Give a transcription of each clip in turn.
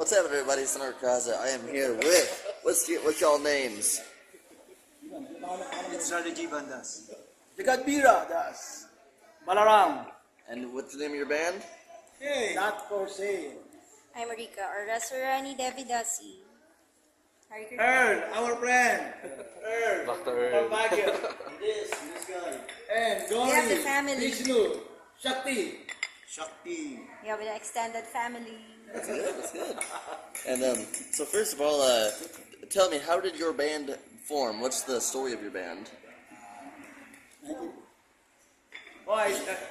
What's up, everybody? It's Anarka Akaza. I am here with what's y'all names? It's Strategy Bandas. Bira das. Balaram. And what's the name of your band? Hey! Not4Sale. I'm Rika, or Rasurani Devidasi. Earl, our friend. Earl. From Baguio. This guy. And Dory. We have the family. Vishnu. Shakti. Shakti. We have the extended family. That's good. That's good. And so first of all, tell me, how did your band form? What's the story of your band?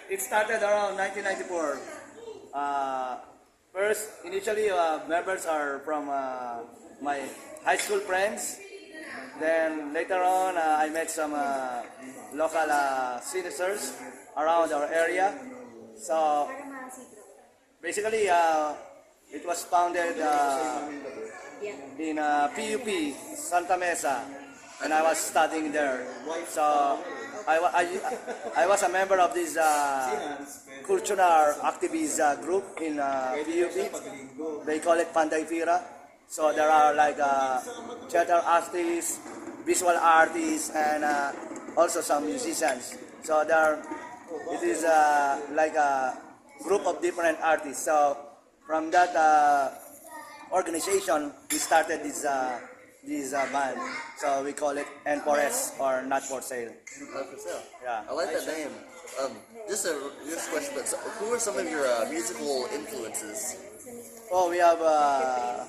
It started around 1994. First, initially, members are from my high school friends. Then later on, I met some local citizens around our area. So basically, it was founded in PUP, Santa Mesa, and I was studying there. So I was a member of this cultural activist group in PUP. They call it Panday Fira. So there are like theater artists, visual artists, and also some musicians. So it is like a group of different artists. So from that organization, we started this band. So we call it N4S, or Not4Sale. Not4Sale. Yeah. I like that name. Just a question, but who are some of your musical influences? Oh, we have a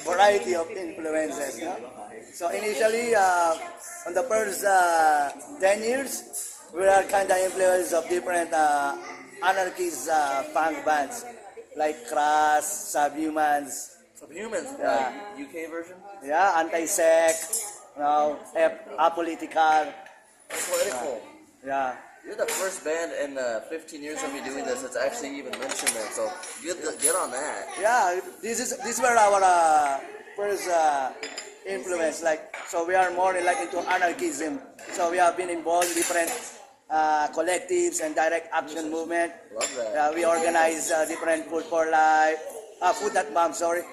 variety of influences. No? So initially, on the first 10 years, we are kind of influenced of different anarchist punk bands like Crash, Subhumans. Subhumans, Yeah. UK version? Yeah, anti-sect, apolitical. Political. Yeah. You're the first band in 15 years of me doing this that's actually even mentioned it, so get on that. Yeah, these were our first influence. Like, so we are more like into anarchism. So we have been involved in different collectives and direct action movement. Love that. We organize different food for life, food not bombs. Sorry.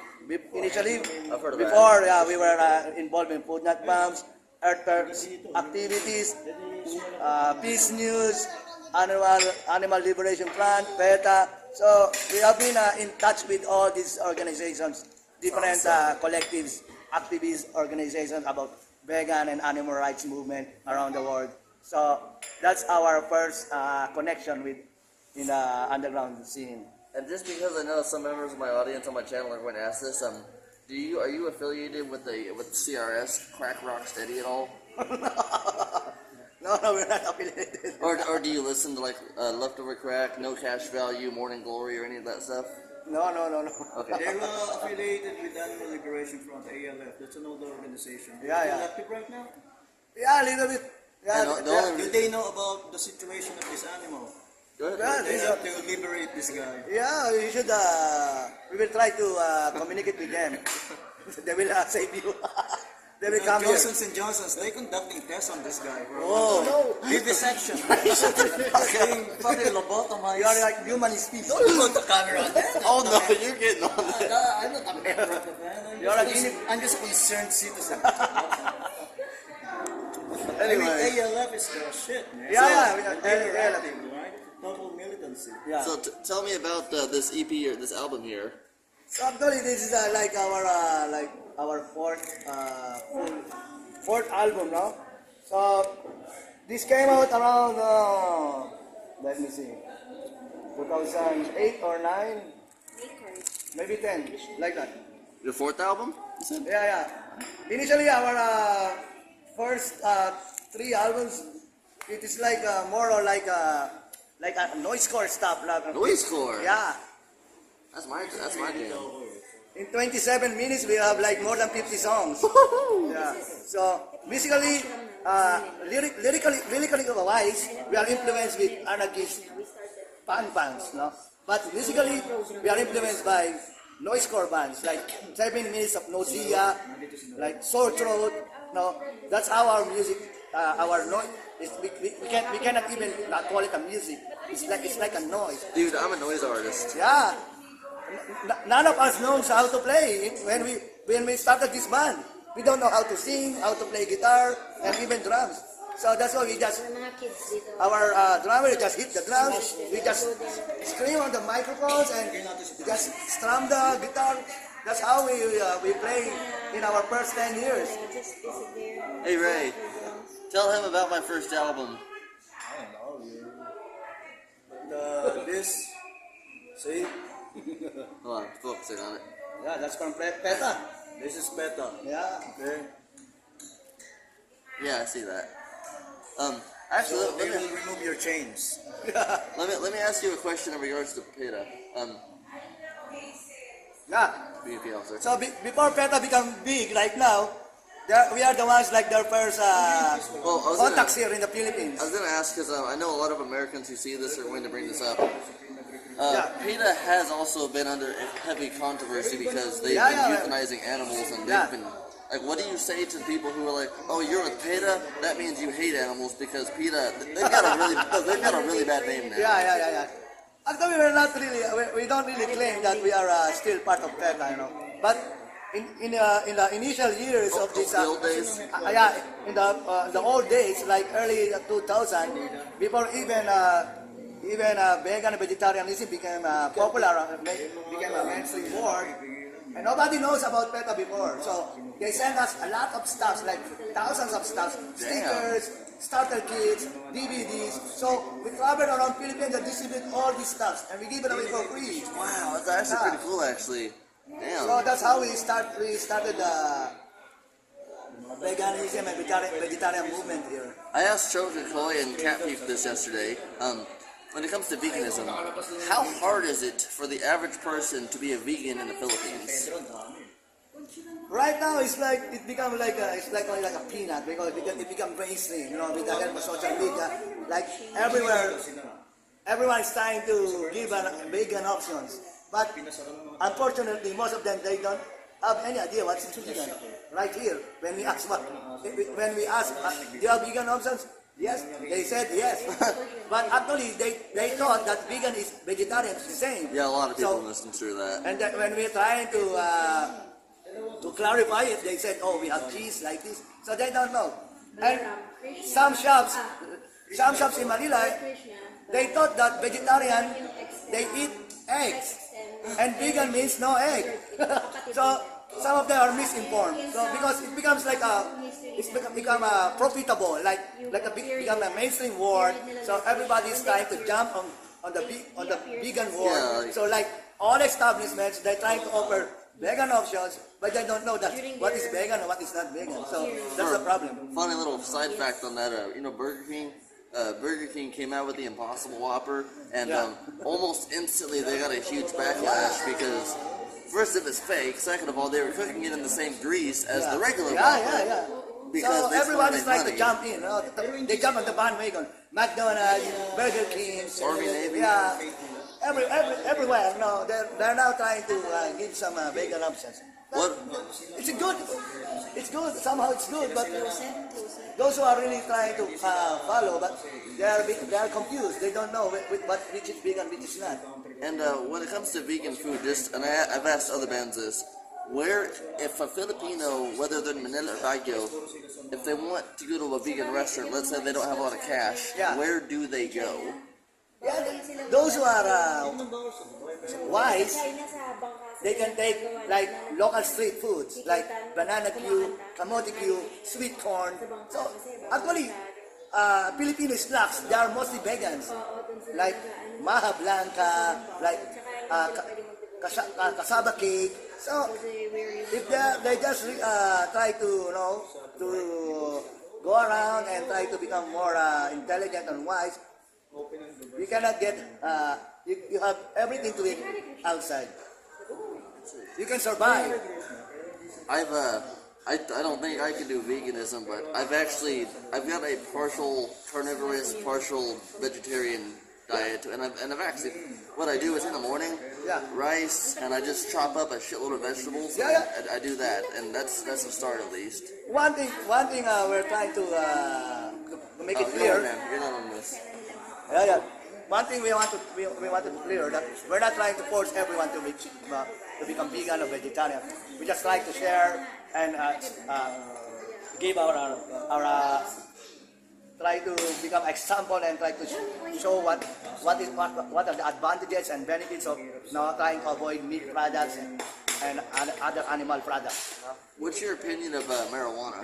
Initially, I've heard of before we were involved in food not bombs, earth activities, peace news, animal liberation front, PETA. So we have been in touch with all these organizations, different collectives, activist organizations about vegan and animal rights movement around the world. So that's our first connection in the underground scene. And just because I know some members of my audience on my channel are going to ask this, are you affiliated with CRS, Crack Rock Steady at all? No, we're not affiliated. Or do you listen to like Leftover Crack, No Cash Value, Morning Glory, or any of that stuff? No. Okay. They were affiliated with Animal Liberation Front, ALF. That's another organization. Yeah. Are you active right now? Yeah, a little bit. Yeah, Do they know about the situation of this animal? Good. They have to liberate this guy. Yeah, you should. We will try to communicate with them. They will save you. They will come here. Johnson's & Johnson's, they conducting tests on this guy, bro. Oh, Vivisection. Saying fucking lobotomized. you are like human species. Don't put the camera on that. Oh no, you're getting on that. I'm not a prophet, man. You're I'm just a concerned citizen. Anyway. I mean, ALF is the shit, man. Yeah, we They're are active, right? Total militancy. Yeah. So tell me about this EP or this album here. So actually, this is like our fourth album now. So this came out around let me see, 2008 or 9, maybe 10, like that. Your fourth album? You said? Yeah. Initially, our first 3 albums, it is like more or like a noisecore stuff. Like, Noisecore? Yeah. That's my jam. In 27 minutes, we have like more than 50 songs. Yeah. So musically, lyrically wise, we are influenced with anarchist punk bands, no? But musically, we are influenced by noisecore bands like 7 minutes of nausea, like sore throat. No, that's how our music, our noise. We cannot even call it a music. It's like a noise. Dude, I'm a noise artist. Yeah. none of us knows how to play when we started this band. We don't know how to sing, how to play guitar, and even drums. So that's why we just, Mga kids dito. our drummer just hit the drums, we just scream on the microphones and just strum the guitar. That's how we play in our first 10 years. Just visit there. Hey Ray, tell him about my first album. I don't know. But this, see, Hold on, focusing on it. Yeah, that's from PETA. this is better. Yeah. Okay. Yeah, I see that. Actually, So they will remove your chains. let me ask you a question in regards to PETA. Yeah. BFP officer. So before PETA become big right now, we are the ones like their first Well, contacts here in the Philippines. I was gonna ask because I know a lot of Americans who see this are going to bring this up. Yeah. PETA has also been under heavy controversy because they've Yeah, been yeah. euthanizing animals and Yeah. they've been like, what do you say to people who are like, oh, you're with PETA? That means you hate animals because PETA they've got a really bad name now. Yeah. Actually, we're not really, we don't really claim that we are still part of PETA, you know. But in the initial years of this, The old days. in the old days, like early 2000, before even vegan and vegetarianism became popular, became a mainstream word, and nobody knows about PETA before. So they sent us a lot of stuff, like thousands of stuff, stickers, starter kits, DVDs. So we travel around Philippines and distribute all these stuff, and we give it away for free. Wow, that's actually pretty cool, actually. Damn. So that's how we started the veganism and vegetarian movement here. I asked Choka Koi and Cat Peep this yesterday. When it comes to veganism, how hard is it for the average person to be a vegan in the Philippines? Right now, it's like it become like only like a peanut because it become mainstream. You know, with the help of social media, like everywhere, everyone is trying to give vegan options. But unfortunately, most of them they don't have any idea what's vegan. Right here, when we ask do you have vegan options? Yes, they said yes. But actually, they thought that vegan is vegetarian, it's the same. Yeah, a lot of people So, listen through that. and then when we're trying to clarify it, they said, oh, we have cheese like this. So they don't know. And some shops in Manila, they thought that vegetarian, they eat eggs. And vegan means no egg. So some of them are misinformed. So because it becomes like become profitable, become a mainstream word. So everybody's trying to jump on the vegan word. Yeah. So like all establishments, they're trying to offer vegan options, but they don't know that what is vegan and what is not vegan. So that's the problem. Funny little side fact on that, Burger King. Burger King came out with the Impossible Whopper, and almost instantly they got a huge backlash because, first, it was fake. Second of all, they were cooking it in the same grease as the regular Whopper. Yeah. Because So they everyone still is make trying to money. jump in. You know? They jump on the bandwagon. McDonald's, Burger King, Army, Navy. yeah, everywhere. No, they're now trying to give some vegan options. What? It's good. It's good. Somehow it's good, but those who are really trying to follow, but they are confused. They don't know which is vegan, which is not. And when it comes to vegan food, I've asked other bands this, if a Filipino, whether they're in Manila or Baguio, if they want to go to a vegan restaurant, let's say they don't have a lot of cash, Yeah. where do they go? Yeah, those who are wise, they can take like local street foods like banana Q, kamote Q, sweet corn. So actually, Filipino snacks, they are mostly vegans, like maha blanca, like cassava cake. So if they just try to to go around and try to become more intelligent and wise, you cannot get you have everything to eat outside. You can survive. I don't think I can do veganism, but I've got a partial carnivorous, partial vegetarian diet, and I've actually, what I do is in the morning, Yeah. rice, and I just chop up a shitload of vegetables. Yeah. I do that, and that's a start at least. One thing we're trying to make it You're clear. not on this. Yeah. one thing we wanted to clear that we're not trying to force everyone to become vegan or vegetarian. We just try to share and give our try to become example and try to show what are the advantages and benefits of trying to avoid meat products and other animal products. What's your opinion of marijuana?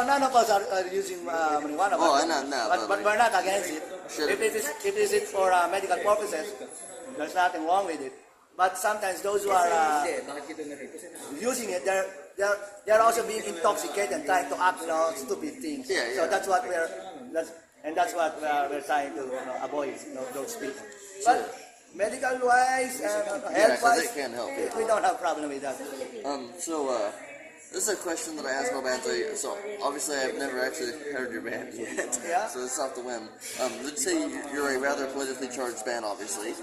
None of us are using marijuana, Oh, not now, but we're not against it. Should If it is for medical purposes, there's nothing wrong with it. But sometimes those who are using it, they're also being intoxicated and trying to act, stupid things. Yeah, So yeah. that's what we're trying to avoid, those people. But medical wise and health 'cause wise, it can help. we don't have problem with that. This is a question that I asked my band. So obviously I've never actually heard your band yet. Yeah. So it's off the whim. Let's say you're a rather politically charged band, obviously.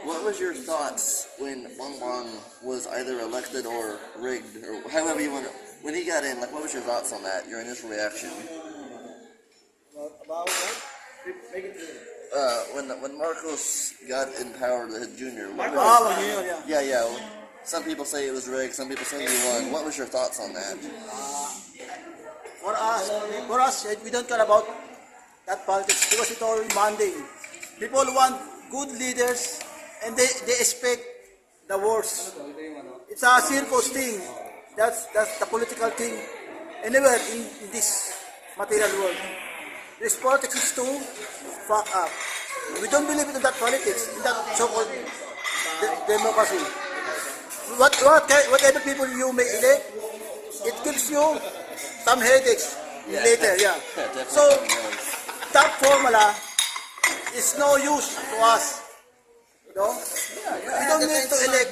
What was your thoughts when Bong Bong was either elected or rigged, or however you want to, when he got in, like what was your thoughts on that, your initial reaction? About what? Make it clear. When Marcos got in power, the junior. What was, Oh, yeah. yeah. Some people say it was rigged, some people say he won. What was your thoughts on that? For us, we don't care about that politics because it's all mundane. People want good leaders and they expect the worst. It's a circus thing. That's the political thing anywhere in this material world. This politics is to fuck up. We don't believe in that politics, in that so-called democracy. Whatever people you may elect, it gives you some headaches later, yeah. So that formula is no use to us. We don't need to elect.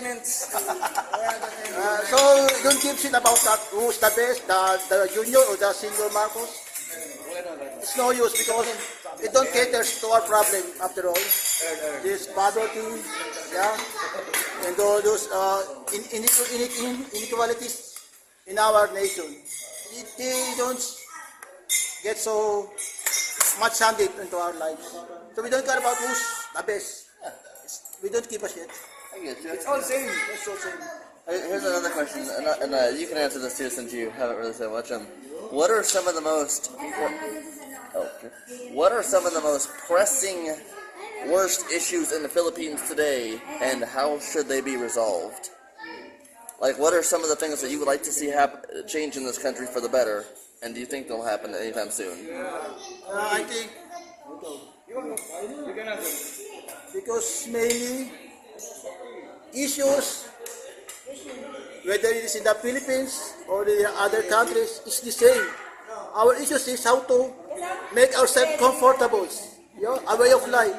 So don't give shit about that. Who's the best, the junior or the senior Marcos? It's no use because it don't cater to our problem after all. This poverty, yeah, and all those inequalities in our nation. They don't get so much sandy into our lives. So we don't care about who's the best. We don't give a shit. I get you. It's all same. It's all same. Here's another question, and you can answer this too since you haven't really said much. What are some of the most pressing, worst issues in the Philippines today, and how should they be resolved? Like, what are some of the things that you would like to see change in this country for the better, and do you think they'll happen anytime soon? I think because mainly issues, whether it is in the Philippines or the other countries, is the same. Our issues is how to make ourselves comfortable, a way of life.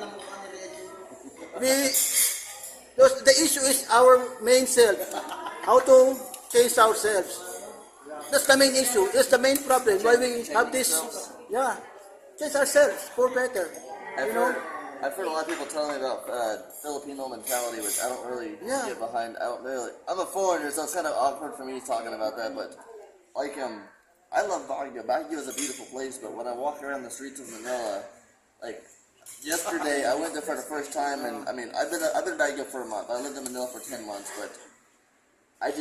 The issue is our main self, how to change ourselves. That's the main issue. That's the main problem. Why we have this, change ourselves for better. I've heard a lot of people telling me about Filipino mentality, which I don't really get behind. I'm a foreigner, so it's kind of awkward for me talking about that. But I love Baguio. Baguio is a beautiful place, but when I walk around the streets of Manila, like yesterday, I went there for the first time, and I mean, I've been in Baguio for a month. I lived in Manila for 10 months, but I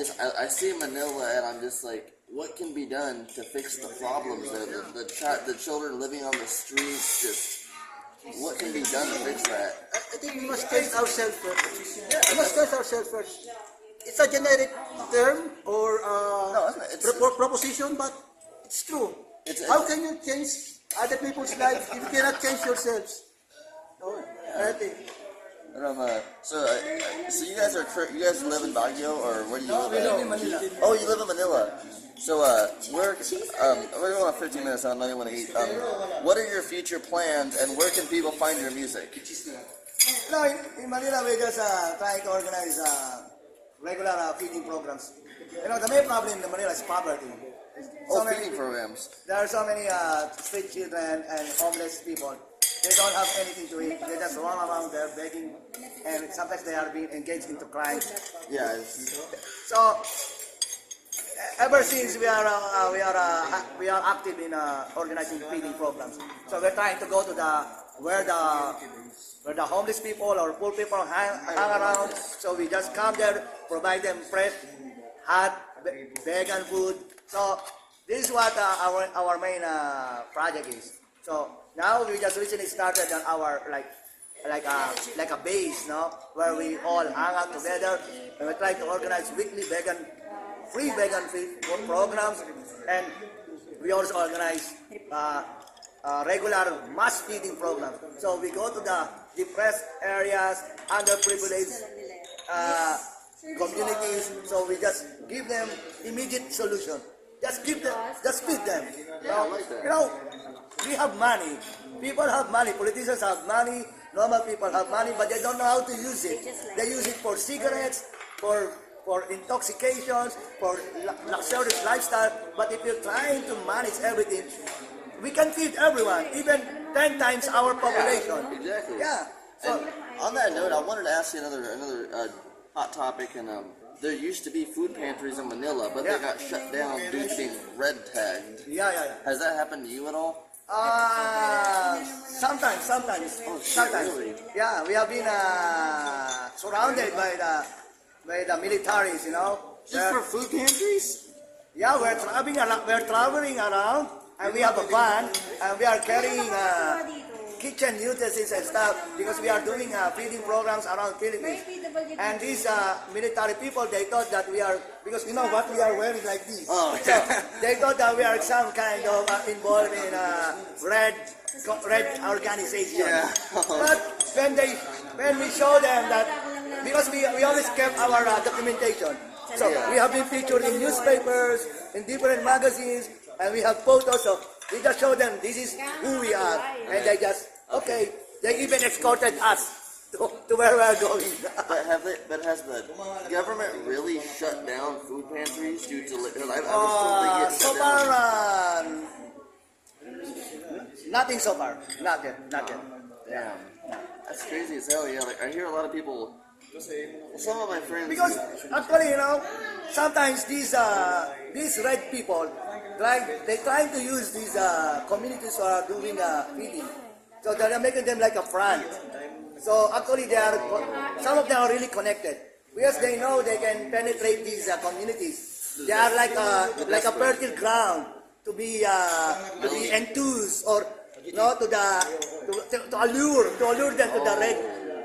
see Manila, and I'm just like, what can be done to fix the problems there? The children living on the streets, just. What can be done to fix that? I think we must change ourselves first. We must change ourselves first. It's a generic term or proposition, but it's true. How can you change other people's lives if you cannot change yourselves? I think. So you guys live in Baguio, or where do you live? We live in Manila. Oh, you live in Manila. So we're going on 15 minutes. I know you want to eat. What are your future plans, and where can people find your music? No, in Manila we just trying to organize regular feeding programs. The main problem in Manila is poverty. Feeding programs. There are so many street children and homeless people. They don't have anything to eat. They just run around there begging, and sometimes they are being engaged into crime. Yeah. So ever since we are active in organizing feeding programs. So we're trying to go to where the homeless people or poor people hang around. So we just come there, provide them fresh, hot, vegan food. So this is what our main project is. So now we just recently started on our like a base, no, where we all hang out together and we try to organize weekly free vegan feed programs, and we also organize regular mass feeding programs. So we go to the depressed areas, underprivileged communities. So we just give them immediate solution. Just feed them. You know, we have money. People have money. Politicians have money. Normal people have money, but they don't know how to use it. They use it for cigarettes, for intoxications, for luxurious lifestyle. But if you're trying to manage everything, we can feed everyone, even 10 times our population. Yeah, exactly. Yeah. So, And on that note, I wanted to ask you another hot topic, and there used to be food pantries in Manila, but they got shut down due to being red tagged. yeah. Has that happened to you at all? Sometimes. Really? Yeah, we have been surrounded by the militaries, you know. Just for food pantries? Yeah, we're traveling around, and we have a van, and we are carrying kitchen utensils and stuff because we are doing feeding programs around Philippines. And these military people, they thought that we are, because you know what we are wearing like this. Oh, So they thought that we are some kind of involved in red organization. Yeah. But when we show them that, because we always kept our documentation. So we have been featured in newspapers, in different magazines, and we have photos. So we just show them this is who we are, and they just okay. They even escorted us to where we are going. But has the government really shut down food pantries due to? I was told they get So shut down. far, nothing so far. Not yet. Damn, that's crazy as hell. Yeah, like I hear a lot of people. Some of my friends. Because actually, you know, sometimes these red people, they trying to use these communities who are doing feeding. So they're making them like a front. So actually, some of them are really connected because they know they can penetrate these communities. They are like a fertile ground to be enthused or to allure them to the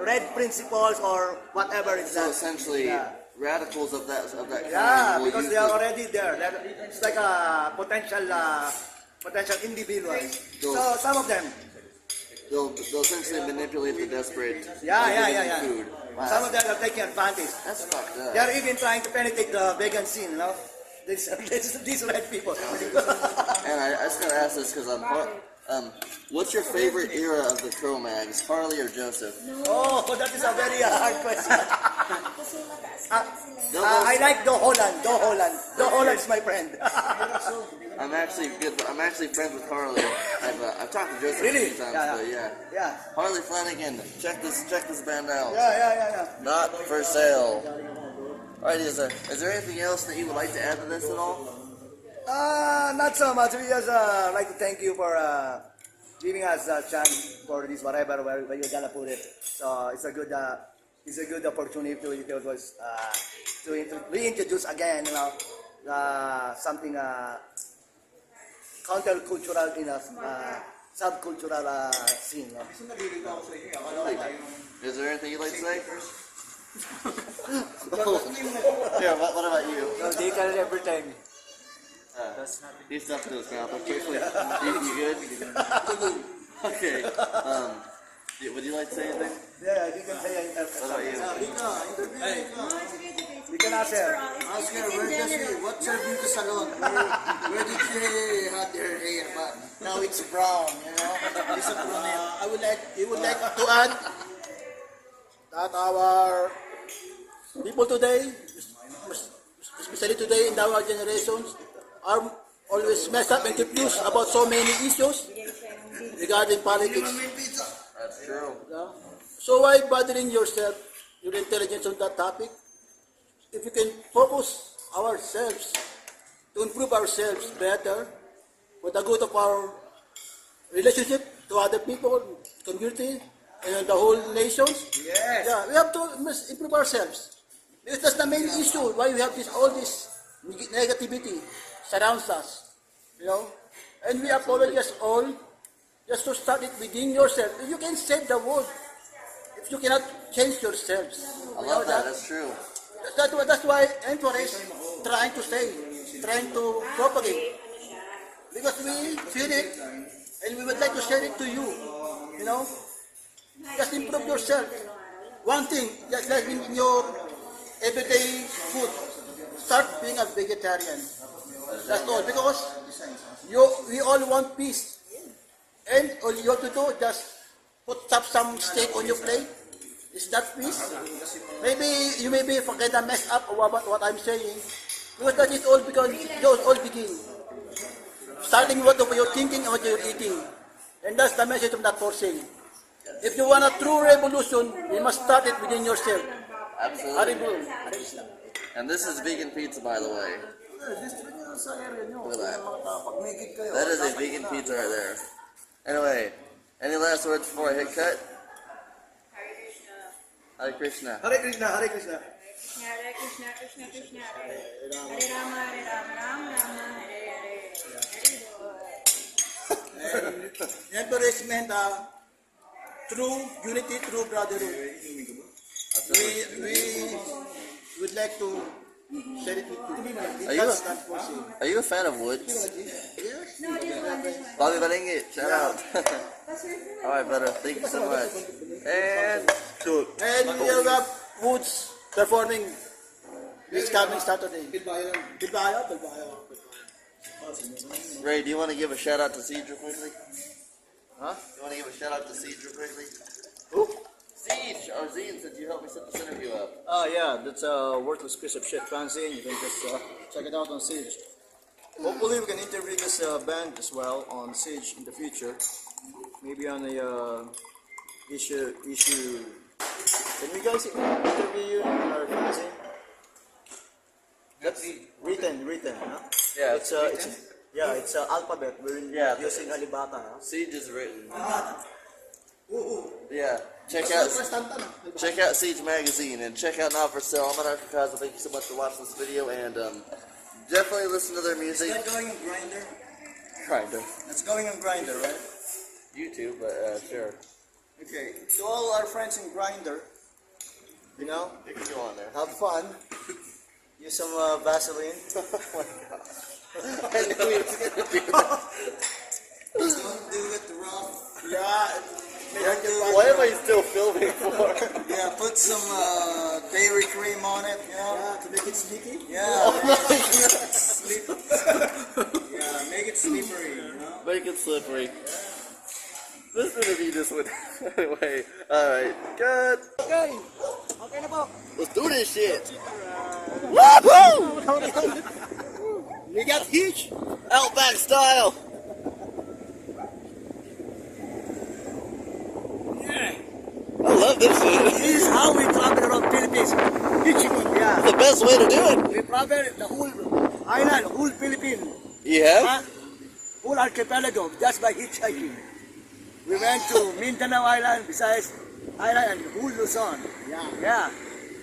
red principles or whatever it's So that. essentially, radicals of that kind. Yeah, will because use they are this- already there. It's like a potential individuals. So some of them, They'll essentially manipulate the desperate. by yeah. giving them Food. Wow, Some of them are taking advantage. that's fucked up. They are even trying to penetrate the vegan scene, you know? These red people. And I just gotta ask this because what's your favorite era of the Cro-Mags, Harley or Joseph? Oh, that is a very hard question. No, I like Do Holland. Do Holland is my friend. I'm actually friends with Harley. I've talked to Joseph Really? a few times, Yeah. but yeah. Yeah. Harley Flanagan, check this band out. Yeah. Not for sale. Alright, is there anything else that you would like to add to this at all? Not so much. We just like to thank you for giving us a chance for this whatever where you're gonna put it. So it's a good opportunity to reintroduce again, you know, something countercultural in a subcultural scene. You know? Is there anything you'd like to say? Yeah, what about you? They tell it every time. He's stuck to his mouth. Quickly. You good? Okay. Would you like to say anything? Yeah, you can say it. What about you? You can ask her. Ask her, what's her beauty salon? Where did she have her hair? But now it's brown, you know. It's a brunette. You would like to add that our people today, especially today in our generations, are always messed up and confused about so many issues regarding politics. That's true. Yeah. So why bothering yourself, your intelligence on that topic? If you can focus ourselves to improve ourselves better for the good of our relationship to other people, community, and the whole nations. Yes. Yeah, we have to improve ourselves. Because that's the main issue why we have all this negativity surrounds us. You know? And we apologize all just to start it within yourself. You can save the world if you cannot change yourselves. I love that. That's true. That's why Not4Sale is trying to say, trying to propagate. Because we feel it and we would like to share it to you. You know? Just improve yourself. One thing, just like in your everyday food, start being a vegetarian. That's all. Because we all want peace. And all you have to do, just put up some steak on your plate. Is that peace? Maybe you may be kind of messed up about what I'm saying. Because that is all because those all begin. Starting what you're thinking and what you're eating. And that's the message of Not4Sale. If you want a true revolution, you must start it within yourself. Absolutely. And this is vegan pizza, by the way. Look at that. That is a vegan pizza right there. Anyway, any last words before I hit cut? Hare Krishna. Hare Krishna, Hare Krishna. Hare Krishna, Krishna Krishna, Hare Rama, Rama Rama, Hare Hare. Not4Sale meant true unity, true brotherhood. We would like to share it with you. That's Not4Sale. Are you a fan of woods? Bobby Balingi, shout out. Alright, brother, thank you so much. And shoot. And we have Woods performing this coming Saturday. Bilbao. Ray, do you want to give a shout out to Siege real quickly? Huh? You want to give a shout out to Siege real quickly? Who? Siege, or Zine, since you helped me set this interview up. Oh yeah, that's a worthless piece of shit fanzine. You can just check it out on Siege. Hopefully we can interview this band as well on Siege in the future. Maybe on the issue. Can we guys interview you on our fanzine? That's written, huh? Yeah, It's alphabet. We're using Alibata. Huh? Siege is written. Yeah, check out Siege Magazine and check out Not4Sale. I'm Anarka Akaza. Thank you so much for watching this video, and definitely listen to their music. Is that going on Grindr? Grindr. It's going on Grindr, right? YouTube, but sure. Okay. To all our friends in Grindr, you know, You can go on there. have fun. Use some Vaseline. I knew he was gonna do that. Don't do it rough. Yeah. Why am I still filming for? Yeah, put some dairy cream on it, you know? Yeah, to make it sticky. Yeah, yeah, make it slippery, you know? Make it slippery. This interview just went anyway. Alright, good. Okay. Okay na po. Let's do this shit. We got huge. Outback style. I love this shit. This is how we travel around Philippines. Hitchhiked. Yeah. The best way to do it. We travel the whole island, whole Philippines. You have? Whole archipelago just by hitchhiking. We went to Mindanao Island, Visayas Island, and whole Luzon. Yeah.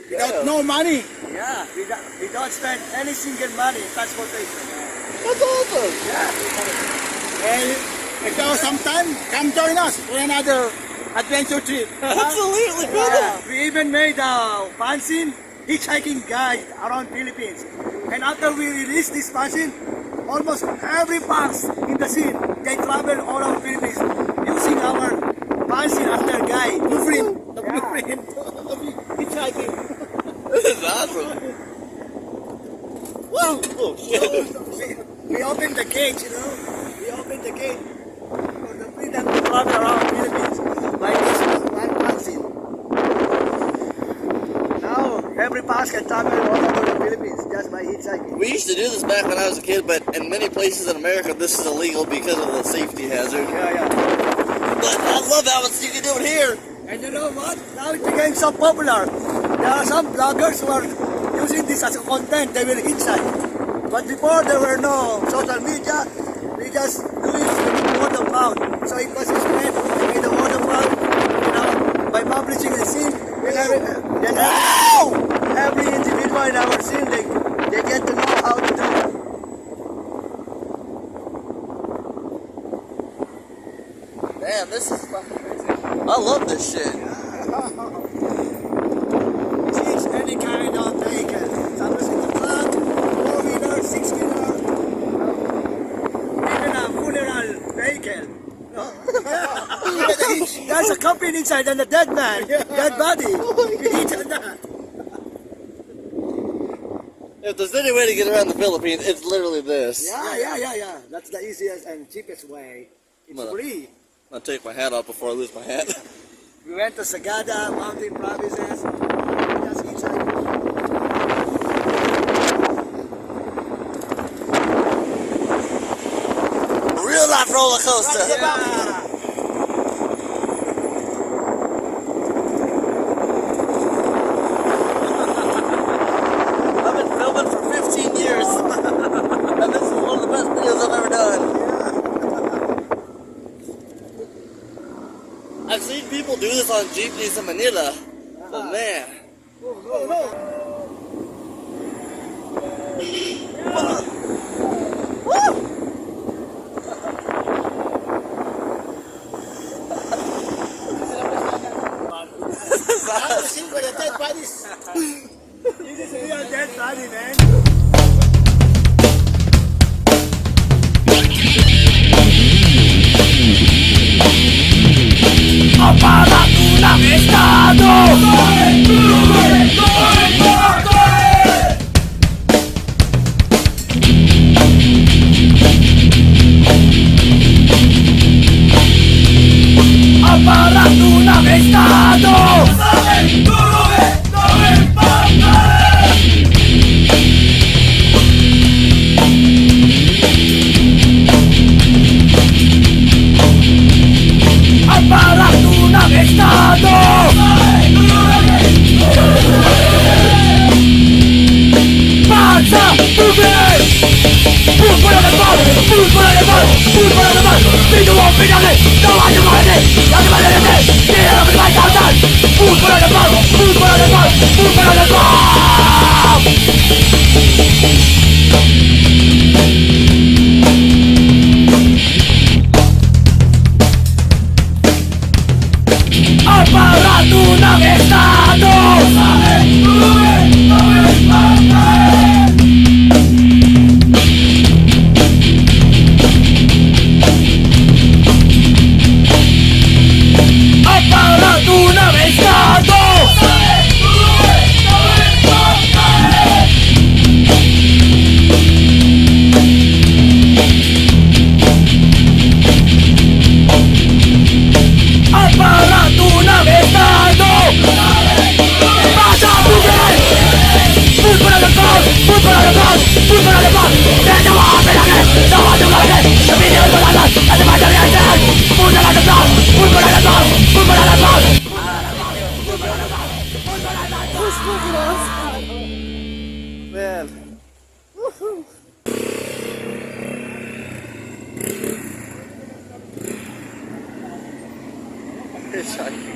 Without no money. Yeah. We don't spend any single money in transportation. That's awesome. Yeah. And if there was some time, come join us for another adventure trip. Absolutely, brother. Yeah. We even made a fanzine hitchhiking guide around Philippines. And after we released this fanzine, almost every box in the scene, they travel all over Philippines using our fanzine as their guide. Blueprint. The blueprint of hitchhiking. This is awesome. Woo! Oh, shit. We opened the gate, you know. We opened the gate for the freedom to travel around Philippines by this one fanzine. Now, every pass can travel all over the Philippines just by hitchhiking. We used to do this back when I was a kid, but in many places in America, this is illegal because of the safety hazard. Yeah. But I love how you can do it here. And you know what? Now it became so popular. There are some bloggers who are using this as a content. They will hitchhike. But before there were no social media, we just do it with word of mouth. So it was spread with the word of mouth, you know, by publishing the scene. Then every individual in our scene, they get to know how to do it. Damn, this is fucking crazy. I love this shit. Six, any kind of vehicle. Sometimes it's a truck, 4-wheeler, 6-wheeler, even a funeral vehicle. No? There's a coffin inside and a dead man, dead body. Even that. If there's any way to get around the Philippines, it's literally this. Yeah. That's the easiest and cheapest way. It's Mother- free. I'll take my hat off before I lose my hat. We went to Sagada, mountain provinces. Just inside. Real life roller coaster. Yeah. I've been filming for 15 years. And this is one of the best videos I've ever done. I've seen people do this on jeepneys in Manila. But man. This is a real dead body, man. Man. Hitchhiked.